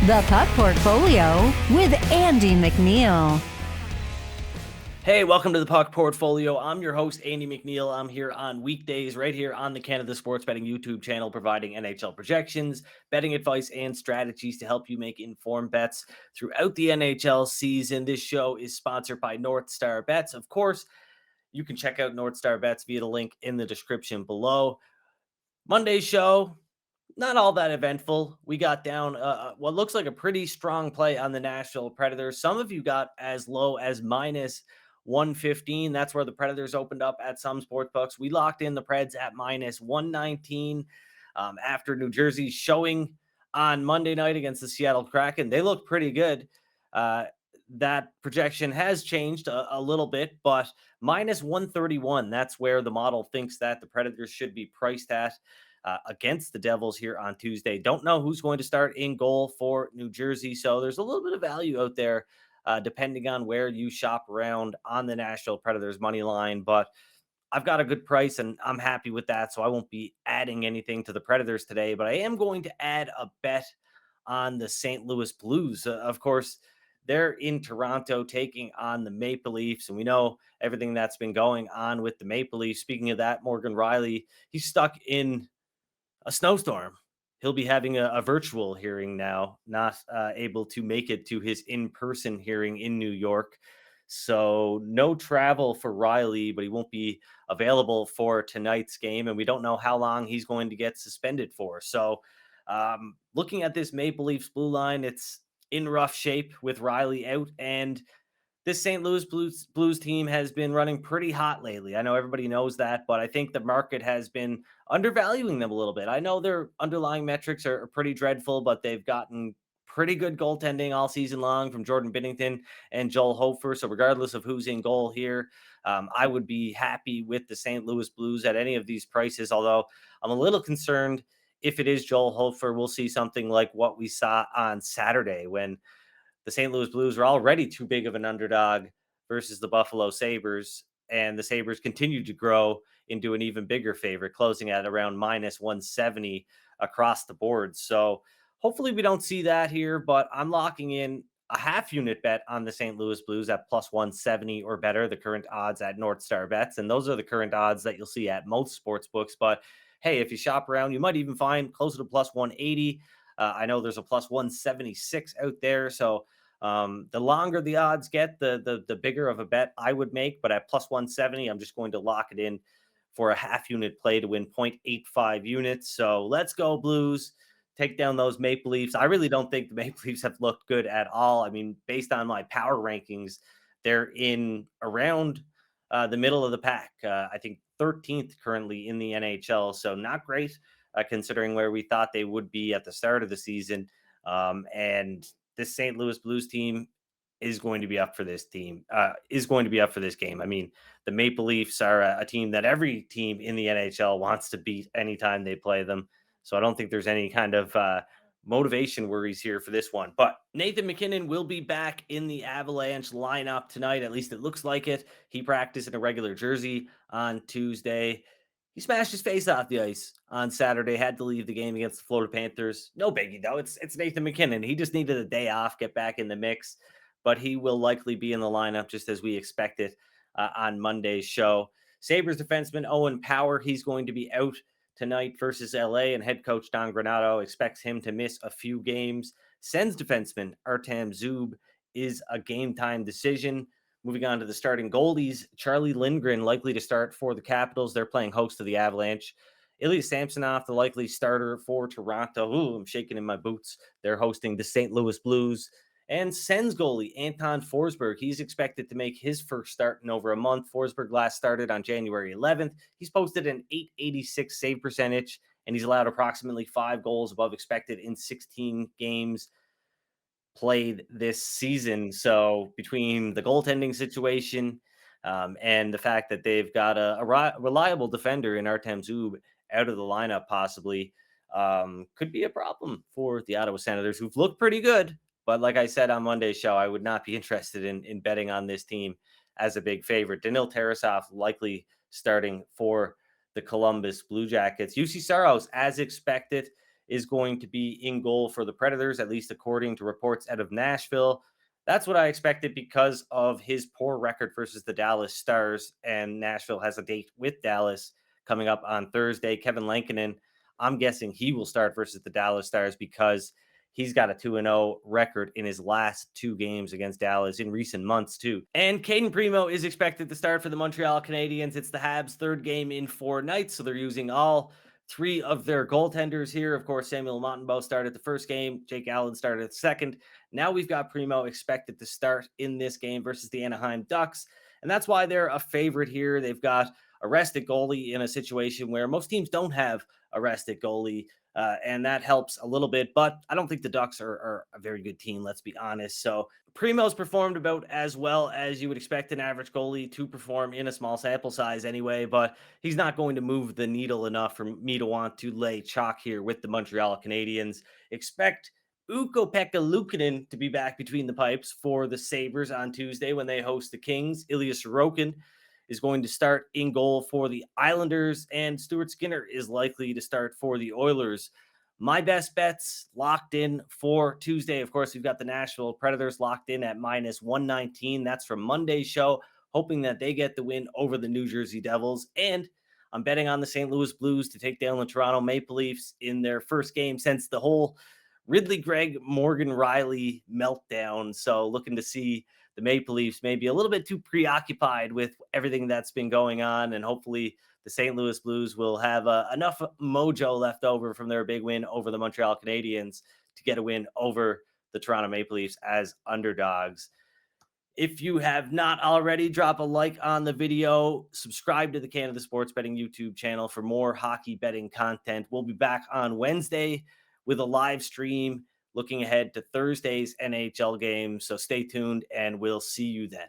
The Puck Portfolio with Andy MacNeil. Hey, welcome to the Puck Portfolio. I'm your host, Andy MacNeil. I'm here on weekdays, right here on the Canada Sports Betting YouTube channel, providing NHL projections, betting advice, and strategies to help you make informed bets throughout the NHL season. This show is sponsored by NorthStar Bets. Of course, you can check out NorthStar Bets via the link in the description below. Monday's show, not all that eventful. We got down what looks like a pretty strong play on the Nashville Predators. Some of you got as low as minus 115. That's where the Predators opened up at some sports books. We locked in the Preds at minus 119 after New Jersey showing on Monday night against the Seattle Kraken. They look pretty good. That projection has changed a little bit, but minus 131, that's where the model thinks that the Predators should be priced at against the Devils here on Tuesday. Don't know who's going to start in goal for New Jersey, so there's a little bit of value out there depending on where you shop around on the Nashville Predators money line, but I've got a good price and I'm happy with that, so I won't be adding anything to the Predators today, but I am going to add a bet on the St. Louis Blues. Of course, they're in Toronto taking on the Maple Leafs, and we know everything that's been going on with the Maple Leafs. Speaking of that, Morgan Riley, he's stuck in a snowstorm. He'll be having a virtual hearing now, not able to make it to his in-person hearing in New York. So no travel for Riley, but he won't be available for tonight's game, and we don't know how long he's going to get suspended for. So looking at this Maple Leafs blue line, it's in rough shape with Riley out, and this St. Louis Blues team has been running pretty hot lately. I know everybody knows that, but I think the market has been undervaluing them a little bit. I know their underlying metrics are pretty dreadful, but they've gotten pretty good goaltending all season long from Jordan Binnington and Joel Hofer. So regardless of who's in goal here, I would be happy with the St. Louis Blues at any of these prices, although I'm a little concerned if it is Joel Hofer, we'll see something like what we saw on Saturday when the St. Louis Blues were already too big of an underdog versus the Buffalo Sabres, and the Sabres continued to grow into an even bigger favorite, closing at around minus 170 across the board. So hopefully we don't see that here, but I'm locking in a half unit bet on the St. Louis Blues at plus 170 or better, the current odds at NorthStar Bets. And those are the current odds that you'll see at most sports books. But hey, if you shop around, you might even find closer to plus 180. I know there's a plus 176 out there. So the longer the odds get, the bigger of a bet I would make. But at plus 170, I'm just going to lock it in for a half unit play to win 0.85 units. So let's go Blues. Take down those Maple Leafs. I really don't think the Maple Leafs have looked good at all. I mean, based on my power rankings, they're in around the middle of the pack. I think 13th currently in the NHL. So not great considering where we thought they would be at the start of the season. And this St. Louis Blues team is going to be up for this game. I mean, the Maple Leafs are a team that every team in the NHL wants to beat anytime they play them. So I don't think there's any kind of motivation worries here for this one. But Nathan MacKinnon will be back in the Avalanche lineup tonight. At least it looks like it. He practiced in a regular jersey on Tuesday. He smashed his face off the ice on Saturday, had to leave the game against the Florida Panthers. No biggie, though. It's Nathan MacKinnon. He just needed a day off, get back in the mix, but he will likely be in the lineup just as we expected on Monday's show. Sabres defenseman Owen Power, he's going to be out tonight versus LA, and head coach Don Granato expects him to miss a few games. Sens defenseman Artem Zub is a game-time decision. Moving on to the starting goalies, Charlie Lindgren likely to start for the Capitals. They're playing host to the Avalanche. Ilya Samsonov, the likely starter for Toronto. Ooh, I'm shaking in my boots. They're hosting the St. Louis Blues. And Sens goalie Anton Forsberg, he's expected to make his first start in over a month. Forsberg last started on January 11th. He's posted an .886 save percentage, and he's allowed approximately 5 goals above expected in 16 games played this season. So between the goaltending situation and the fact that they've got a reliable defender in Artem Zub out of the lineup possibly could be a problem for the Ottawa Senators, who've looked pretty good. But like I said on Monday's show, I would not be interested in betting on this team as a big favorite. Danil Tarasov likely starting for the Columbus Blue Jackets. UC Saros, as expected, is going to be in goal for the Predators, at least according to reports out of Nashville. That's what I expected because of his poor record versus the Dallas Stars. And Nashville has a date with Dallas coming up on Thursday. Kevin Lankinen, I'm guessing he will start versus the Dallas Stars because he's got a 2-0 record in his last 2 games against Dallas in recent months, too. And Caden Primo is expected to start for the Montreal Canadiens. It's the Habs' 3rd game in 4 nights, so they're using all 3 of their goaltenders here. Of course, Samuel Montembeault started the 1st game. Jake Allen started the 2nd. Now we've got Primo expected to start in this game versus the Anaheim Ducks. And that's why they're a favorite here. They've got a rested goalie in a situation where most teams don't have a rested goalie. And that helps a little bit, but I don't think the Ducks are a very good team, let's be honest. So Primo's performed about as well as you would expect an average goalie to perform in a small sample size anyway, but he's not going to move the needle enough for me to want to lay chalk here with the Montreal Canadiens. Expect Ukko-Pekka Luukkonen to be back between the pipes for the Sabres on Tuesday when they host the Kings. Ilya Sorokin is going to start in goal for the Islanders, and Stuart Skinner is likely to start for the Oilers. My best bets locked in for Tuesday. Of course, we've got the Nashville Predators locked in at -119. That's from Monday's show, hoping that they get the win over the New Jersey Devils. And I'm betting on the St. Louis Blues to take down the Toronto Maple Leafs in their 1st game since the whole Ridley Gregg, Morgan Riley meltdown. So looking to see the Maple Leafs maybe a little bit too preoccupied with everything that's been going on. And hopefully the St. Louis Blues will have enough mojo left over from their big win over the Montreal Canadiens to get a win over the Toronto Maple Leafs as underdogs. If you have not already, drop a like on the video, subscribe to the Canada Sports Betting YouTube channel for more hockey betting content. We'll be back on Wednesday with a live stream looking ahead to Thursday's NHL game. So stay tuned and we'll see you then.